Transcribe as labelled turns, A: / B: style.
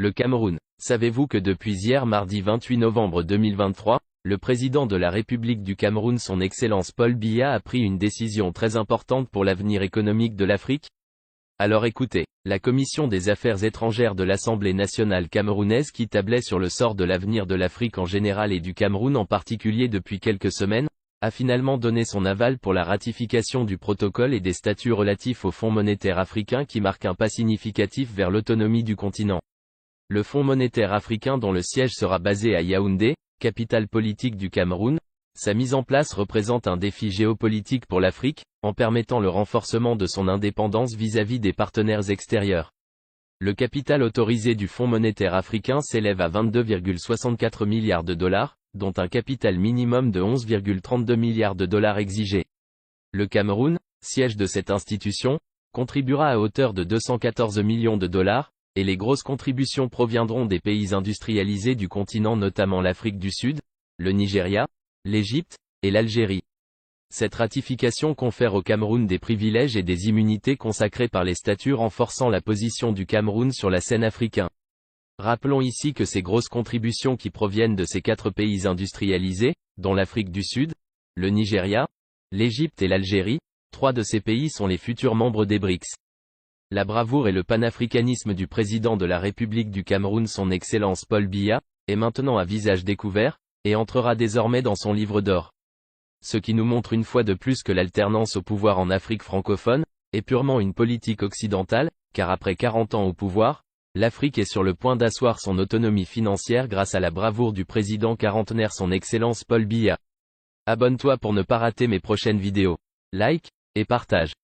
A: Le Cameroun. Savez-vous que depuis hier mardi 28 novembre 2023, le président de la République du Cameroun, son Excellence Paul Biya, a pris une décision très importante pour l'avenir économique de l'Afrique? Alors écoutez, la Commission des Affaires étrangères de l'Assemblée nationale camerounaise, qui tablait sur le sort de l'avenir de l'Afrique en général et du Cameroun en particulier depuis quelques semaines, a finalement donné son aval pour la ratification du protocole et des statuts relatifs au Fonds monétaire africain, qui marque un pas significatif vers l'autonomie du continent. Le Fonds monétaire africain, dont le siège sera basé à Yaoundé, capitale politique du Cameroun, sa mise en place représente un défi géopolitique pour l'Afrique, en permettant le renforcement de son indépendance vis-à-vis des partenaires extérieurs. Le capital autorisé du Fonds monétaire africain s'élève à 22,64 milliards de dollars, dont un capital minimum de 11,32 milliards de dollars exigé. Le Cameroun, siège de cette institution, contribuera à hauteur de 214 millions de dollars, et les grosses contributions proviendront des pays industrialisés du continent, notamment l'Afrique du Sud, le Nigeria, l'Égypte, et l'Algérie. Cette ratification confère au Cameroun des privilèges et des immunités consacrés par les statuts, renforçant la position du Cameroun sur la scène africaine. Rappelons ici que ces grosses contributions, qui proviennent de ces 4 pays industrialisés, dont l'Afrique du Sud, le Nigeria, l'Égypte et l'Algérie, 3 de ces pays sont les futurs membres des BRICS. La bravoure et le panafricanisme du président de la République du Cameroun, son Excellence Paul Biya, est maintenant à visage découvert, et entrera désormais dans son livre d'or. Ce qui nous montre une fois de plus que l'alternance au pouvoir en Afrique francophone est purement une politique occidentale, car après 40 ans au pouvoir, l'Afrique est sur le point d'asseoir son autonomie financière grâce à la bravoure du président quarantenaire, son Excellence Paul Biya. Abonne-toi pour ne pas rater mes prochaines vidéos. Like et partage.